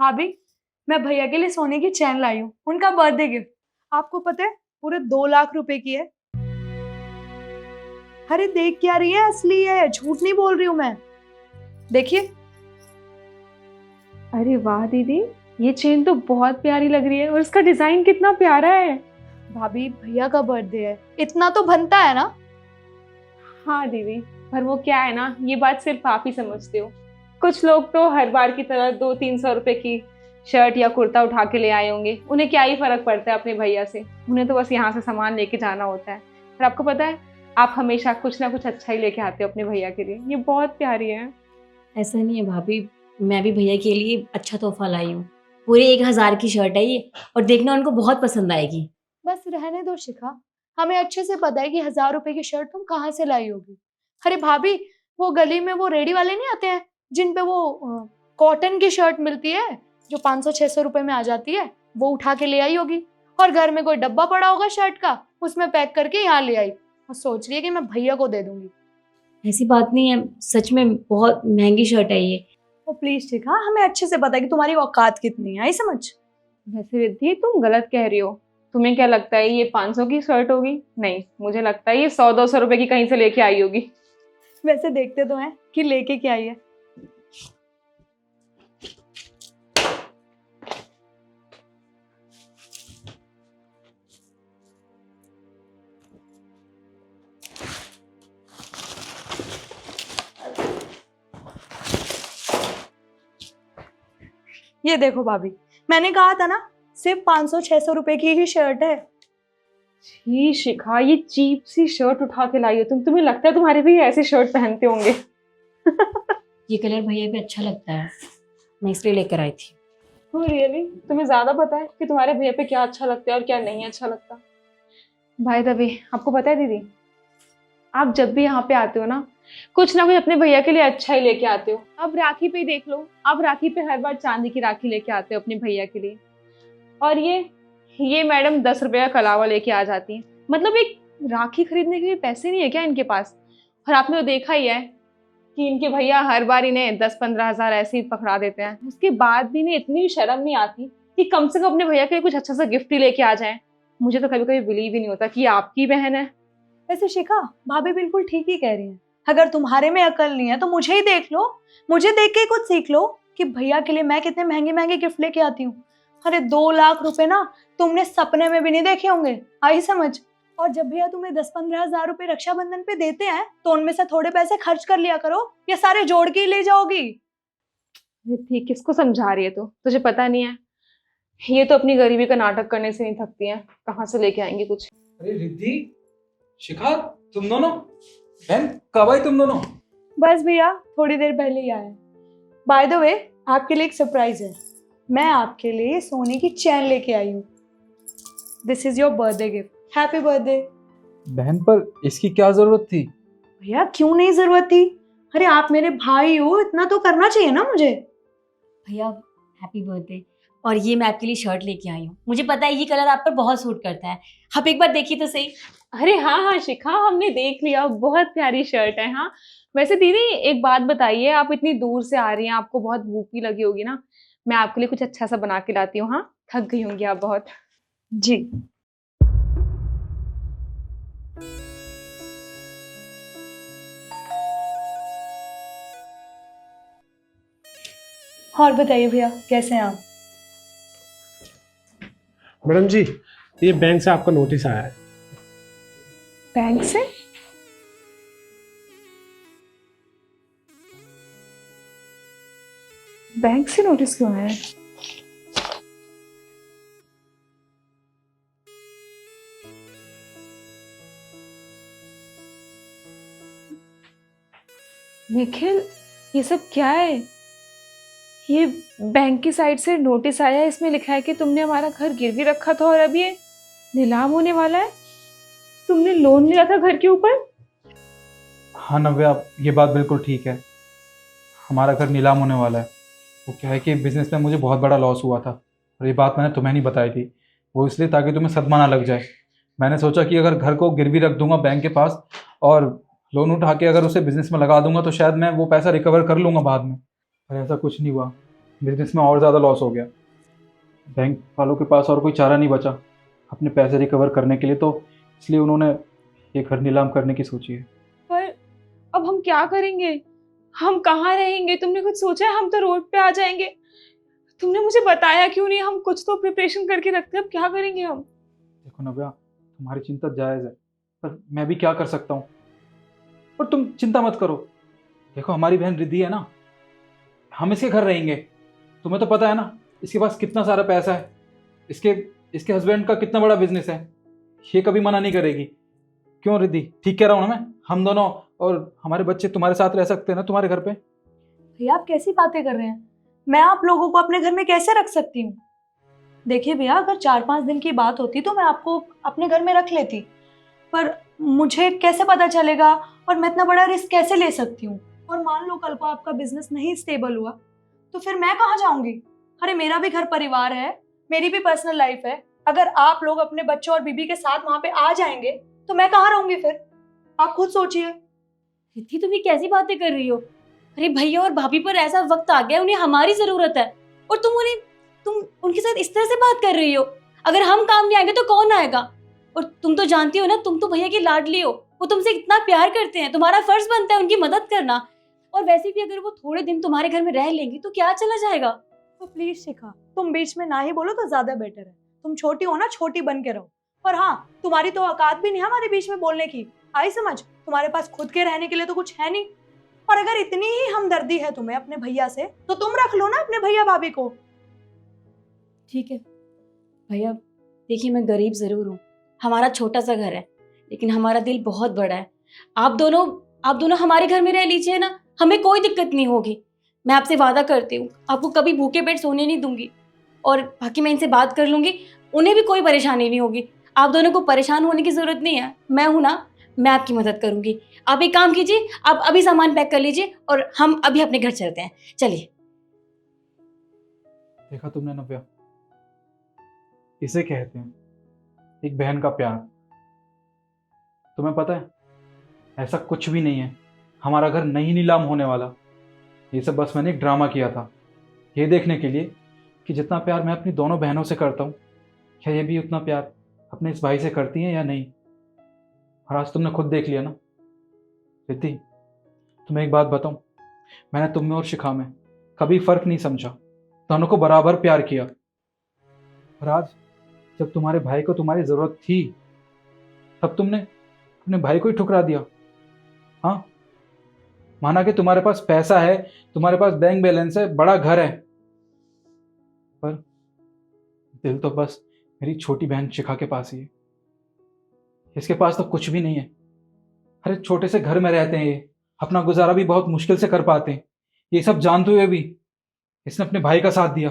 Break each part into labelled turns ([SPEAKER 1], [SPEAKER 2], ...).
[SPEAKER 1] भाभी, मैं भैया के लिए सोने की चैन लाई हूँ, उनका बर्थडे गिफ्ट। आपको पता है पूरे 2 लाख रुपए की है। अरे देख क्या रही है, असली है, झूठ नहीं बोल रही हूँ मैं। देखिए।
[SPEAKER 2] अरे वाह दीदी, ये चेन तो बहुत प्यारी लग रही है और इसका डिजाइन कितना प्यारा है।
[SPEAKER 1] भाभी भैया का बर्थडे है, इतना तो बनता है ना।
[SPEAKER 2] हाँ दीदी, पर वो क्या है ना, ये बात सिर्फ आप ही समझते हो। कुछ लोग तो हर बार की तरह 200-300 रुपए की शर्ट या कुर्ता उठा के ले आए होंगे। उन्हें क्या ही फर्क पड़ता है अपने भैया से। उन्हें तो बस यहाँ से सामान लेके जाना होता है। पर आपको पता है, आप हमेशा कुछ ना कुछ अच्छा ही लेके आते हो अपने भैया के लिए। ये बहुत प्यारी है।
[SPEAKER 3] ऐसा नहीं है भाभी, मैं भी भैया के लिए अच्छा तोहफा लाई हूँ। पूरे 1,000 की शर्ट है ये, और देखना उनको बहुत पसंद आएगी।
[SPEAKER 1] बस रहने दो शिखा, हमें अच्छे से पता है कि 1000 रुपए की शर्ट तुम कहाँ से लाई होगी। अरे भाभी, वो गली में वो रेडी वाले नहीं आते हैं जिन पे वो कॉटन की शर्ट मिलती है जो 500-600 रुपए में आ जाती है, वो उठा के ले आई होगी। और घर में कोई डब्बा पड़ा होगा शर्ट का, उसमें पैक करके यहाँ ले आई और सोच रही है कि मैं भैया को दे दूंगी।
[SPEAKER 3] ऐसी बात नहीं है, सच में बहुत महंगी शर्ट है ये।
[SPEAKER 1] ओ प्लीज शिखा, हमें अच्छे से पता है कि तुम्हारी औकात कितनी है, आई समझ।
[SPEAKER 2] वैसे रिद्धि, तुम गलत कह रही हो। तुम्हें क्या लगता है ये 500 की शर्ट होगी? नहीं, मुझे लगता है ये 100-200 रुपए की कहीं से लेके आई होगी।
[SPEAKER 1] वैसे देखते तो हैं कि लेके क्या आई है। ये देखो भाभी, मैंने कहा था ना, सिर्फ 500-600 रुपए की ही शर्ट है।
[SPEAKER 2] छी शिखा, ये चीप सी शर्ट उठा के लाई हो तुम। तुम्हें लगता है तुम्हारे भी ऐसी शर्ट पहनते होंगे?
[SPEAKER 3] ये कलर भैया पे अच्छा लगता है, मैं इसलिए लेकर आई थी।
[SPEAKER 2] Oh, really? तुम्हें ज्यादा पता है कि तुम्हारे भैया पे क्या अच्छा लगता है और क्या नहीं अच्छा लगता। भाई दबे, आपको पता है दीदी, आप जब भी यहाँ पे आते हो ना कुछ अपने भैया के लिए अच्छा ही लेके आते हो। अब राखी पे ही देख लो, आप राखी पे हर बार चांदी की राखी लेके आते हो अपने भैया के लिए। और ये मैडम 10 रुपए का कलावा लेके आ जाती है। मतलब एक राखी खरीदने के लिए पैसे नहीं है क्या इनके पास? और आपने तो देखा ही है कि इनके भैया हर बार इन्हें 10-15 हजार ऐसे ही पकड़ा देते हैं। उसके बाद भी इन्हें इतनी शर्म नहीं आती कि कम से कम अपने भैया के लिए कुछ अच्छा सा गिफ्ट ही लेके आ जाएं। मुझे तो कभी कभी बिलीव ही नहीं होता कि ये आपकी बहन है।
[SPEAKER 1] वैसे शिखा, भाभी बिल्कुल ठीक ही कह रही है। अगर तुम्हारे में अकल नहीं है तो मुझे ही देख लो, मुझे देख के ही कुछ सीख लो कि भैया के लिए मैं कितने महंगे महंगे गिफ्ट लेके आती हूँ। अरे 2 लाख रुपए ना तुमने सपने में भी नहीं देखे होंगे, आई समझ। और जब भैया तुम्हें 10-15 हजार रुपए रक्षाबंधन पे देते हैं तो उनमें से थोड़े पैसे खर्च कर लिया करो, या सारे जोड़ के ही ले जाओगी।
[SPEAKER 2] ठीक, किसको समझा रही है तू? तुझे पता नहीं है, ये तो अपनी गरीबी का नाटक करने से नहीं थकती हैं। कहाँ से लेके आएंगे कुछ।
[SPEAKER 4] अरे रिद्धि, शिखा, तुम दोनों बहन कब आई तुम दोनों?
[SPEAKER 1] बस भैया थोड़ी देर पहले ही आया। बाय द वे, आपके लिए एक सरप्राइज है। मैं आपके लिए सोने की चैन लेके आई हूँ। This is your birthday gift, happy birthday.
[SPEAKER 4] बहन, पर इसकी क्या जरूरत थी?
[SPEAKER 1] भैया क्यों नहीं जरूरत थी? अरे आप मेरे भाई हो, इतना तो करना चाहिए ना मुझे।
[SPEAKER 3] भैया हैप्पी बर्थडे। और ये मैं आपके लिए शर्ट लेके आई हूँ, मुझे पता है ये कलर आप पर बहुत सूट करता है। आप एक बार देखिए तो सही।
[SPEAKER 2] अरे हाँ हाँ शिखा, हमने देख लिया, बहुत प्यारी शर्ट है। हाँ वैसे दीदी एक बात बताइए, आप इतनी दूर से आ रही हैं, आपको बहुत भूख भी लगी होगी ना। मैं आपके लिए कुछ अच्छा सा बना के लाती हूँ। हाँ, थक गई होंगी आप बहुत।
[SPEAKER 1] जी। और बताइए भैया, कैसे हैं आप?
[SPEAKER 5] मैडम जी, ये बैंक से आपका नोटिस आया है।
[SPEAKER 2] बैंक से? बैंक से नोटिस क्यों आया है? निखिल, ये सब क्या है? ये बैंक की साइड से नोटिस आया है, इसमें लिखा है कि तुमने हमारा घर गिरवी रखा था और अब ये नीलाम होने वाला है। तुमने लोन लिया था घर के ऊपर?
[SPEAKER 4] हाँ नव्या, आप ये बात बिल्कुल ठीक है, हमारा घर नीलाम होने वाला है। वो क्या है कि बिजनेस में मुझे बहुत बड़ा लॉस हुआ था, और ये बात मैंने तुम्हें नहीं बताई थी। वो इसलिए ताकि तुम्हें सदमा ना लग जाए। मैंने सोचा कि अगर घर को गिरवी रख दूंगा बैंक के पास और लोन उठा के अगर उसे बिजनेस में लगा दूंगा तो शायद मैं वो पैसा रिकवर कर लूँगा बाद में, पर ऐसा कुछ नहीं हुआ। बिजनेस में और ज़्यादा लॉस हो गया। बैंक वालों के पास और कोई चारा नहीं बचा अपने पैसे रिकवर करने के लिए, तो इसलिए उन्होंने ये घर नीलाम करने की सोची है।
[SPEAKER 2] पर अब हम क्या करेंगे? हम कहाँ रहेंगे? तुमने कुछ सोचा है? हम तो रोड पे आ जाएंगे। तुमने मुझे बताया क्यों नहीं? हम कुछ तो प्रिपरेशन करके रखते हैं, अब क्या करेंगे हम?
[SPEAKER 4] देखो नव्या, तुम्हारी चिंता जायज़ है, पर मैं भी क्या कर सकता हूँ। पर तुम चिंता मत करो। देखो हमारी बहन रिद्धि है ना, हम इसके घर रहेंगे। तुम्हें तो पता है ना इसके पास कितना सारा पैसा है, इसके इसके हस्बैंड का कितना बड़ा बिजनेस है। ये कभी मना नहीं करेगी। क्यों रिद्धि, ठीक कह रहा हूँ ना मैं? हम दोनों और हमारे बच्चे तुम्हारे साथ रह सकते हैं ना तुम्हारे घर पे?
[SPEAKER 1] भैया आप कैसी बातें कर रहे हैं? मैं आप लोगों को अपने घर में कैसे रख सकती हूँ? देखिए भैया, अगर 4-5 दिन की बात होती तो मैं आपको अपने घर में रख लेती, पर मुझे कैसे पता चलेगा और मैं इतना बड़ा रिस्क कैसे ले सकती हूँ? और मान लो कल को आपका बिजनेस नहीं स्टेबल हुआ तो फिर मैं कहाँ जाऊंगी? अरे मेरा भी घर परिवार है, मेरी भी पर्सनल लाइफ है। अगर आप लोग अपने बच्चों और बीबी के साथ वहां पे आ जाएंगे तो मैं कहाँ रहूंगी फिर? आप खुद सोचिए।
[SPEAKER 3] रिद्धि तुम ये कैसी बातें कर रही हो? अरे भैया और भाभी पर ऐसा वक्त आ गया, उन्हें हमारी जरूरत है और तुम उनके साथ इस तरह से बात कर रही हो। अगर हम काम नहीं आएंगे तो कौन आएगा? और तुम तो जानती हो ना, तुम तो भैया की लाडली हो, वो तुमसे इतना प्यार करते हैं, तुम्हारा फर्ज बनता है उनकी मदद करना। और वैसे भी अगर वो थोड़े दिन तुम्हारे घर में रह लेंगी तो क्या चला जाएगा?
[SPEAKER 1] तो प्लीज शिखा, तुम बीच में ना ही बोलो तो ज्यादा बेटर है। तुम छोटी हो ना, छोटी बन के रहो। और हाँ, तुम्हारी तो औकात भी नहीं है हमारे बीच में बोलने की। आई समझ? तुम्हारे पास खुद के रहने के लिए तो कुछ है नहीं। और अगर इतनी ही हमदर्दी है तुम्हें अपने भैया से तो तुम रख लो ना अपने भैया भाभी को।
[SPEAKER 3] ठीक है भैया, देखिए मैं गरीब जरूर हूँ, हमारा छोटा सा घर है, लेकिन हमारा दिल बहुत बड़ा है। आप दोनों हमारे घर में रह लीजिए ना, हमें कोई दिक्कत नहीं होगी। मैं आपसे वादा करती हूँ, आपको कभी भूखे पेट सोने नहीं दूंगी। और बाकी मैं इनसे बात कर लूंगी, उन्हें भी कोई परेशानी नहीं होगी। आप दोनों को परेशान होने की जरूरत नहीं है, मैं हूं ना, मैं आपकी मदद करूंगी। आप एक काम कीजिए, आप अभी सामान पैक कर लीजिए और हम अभी अपने घर चलते हैं। चलिए।
[SPEAKER 4] देखा तुमने नव्या, इसे कहते हैं एक बहन का प्यार। तुम्हें पता है ऐसा कुछ भी नहीं है, हमारा घर नहीं नीलाम होने वाला। ये सब बस मैंने एक ड्रामा किया था, ये देखने के लिए कि जितना प्यार मैं अपनी दोनों बहनों से करता हूँ, क्या ये भी उतना प्यार अपने इस भाई से करती हैं या नहीं। और आज तुमने खुद देख लिया ना। रिद्धि, तुम्हें एक बात बताऊं, मैंने तुम में और शिखा में कभी फर्क नहीं समझा, दोनों को बराबर प्यार किया। और आज जब तुम्हारे भाई को तुम्हारी जरूरत थी तब तुमने अपने भाई को ही ठुकरा दिया। हाँ, माना कि तुम्हारे पास पैसा है, तुम्हारे पास बैंक बैलेंस है, बड़ा घर है, पर दिल तो बस मेरी छोटी बहन शिखा के पास ही है। इसके पास तो कुछ भी नहीं है। अरे छोटे से घर में रहते हैं, ये अपना गुजारा भी बहुत मुश्किल से कर पाते हैं। ये सब जानते हुए भी इसने अपने भाई का साथ दिया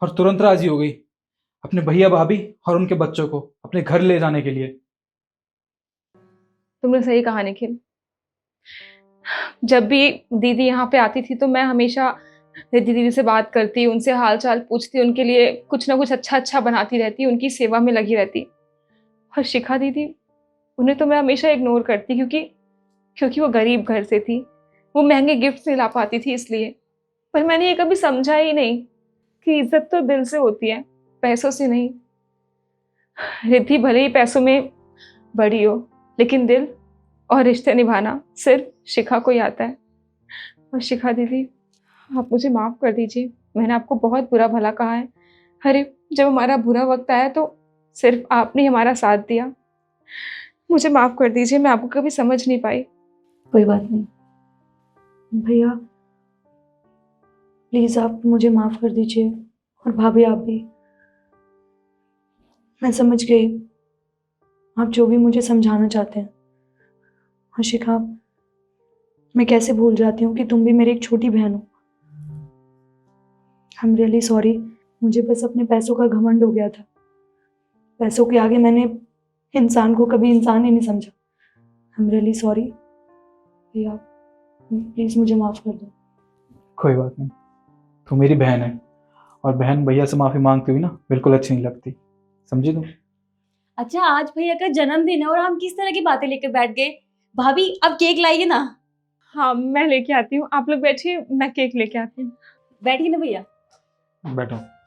[SPEAKER 4] और तुरंत राजी हो गई अपने भैया भाभी और उनके बच्चों को अपने घर ले जाने के लिए।
[SPEAKER 2] तुमने सही कहा निखिल। जब भी दीदी यहाँ पे आती थी तो मैं हमेशा रिद्धि दीदी से बात करती, उनसे हाल चाल पूछती, उनके लिए कुछ ना कुछ अच्छा अच्छा बनाती रहती, उनकी सेवा में लगी रहती। और शिखा दीदी, उन्हें तो मैं हमेशा इग्नोर करती क्योंकि वो गरीब घर से थी, वो महंगे गिफ्ट नहीं ला पाती थी इसलिए। पर मैंने ये कभी समझा ही नहीं कि इज्जत तो दिल से होती है, पैसों से नहीं। रिद्धि भले ही पैसों में बड़ी हो, लेकिन दिल और रिश्ते निभाना सिर्फ शिखा को ही आता है। और शिखा दीदी, आप मुझे माफ़ कर दीजिए, मैंने आपको बहुत बुरा भला कहा है। अरे जब हमारा बुरा वक्त आया तो सिर्फ आपने हमारा साथ दिया। मुझे माफ़ कर दीजिए, मैं आपको कभी समझ नहीं पाई।
[SPEAKER 1] कोई बात नहीं भैया, प्लीज आप मुझे माफ कर दीजिए। और भाभी आप भी। मैं समझ गई आप जो भी मुझे समझाना चाहते हैं। और शिखा, मैं कैसे भूल जाती हूँ कि तुम भी मेरी एक छोटी बहन हो। आई एम रियली सॉरी, मुझे बस अपने पैसों का घमंड हो गया था। पैसों के आगे मैंने इंसान को कभी इंसान ही नहीं समझा। आई एम रियली सॉरी भैया, प्लीज मुझे माफ कर दो।
[SPEAKER 4] कोई बात नहीं, तू मेरी बहन है और बहन भैया से माफी मांगती हुई ना बिल्कुल अच्छी नहीं लगती, समझी तुम?
[SPEAKER 3] अच्छा, आज भैया का जन्मदिन है और हम किस तरह की बातें लेकर बैठ गए। भाभी अब केक लाइए ना।
[SPEAKER 2] हाँ, मैं लेके आती हूँ, आप लोग बैठिए, मैं केक लेके आती हूँ।
[SPEAKER 3] बैठिए ना भैया।
[SPEAKER 4] बैठो।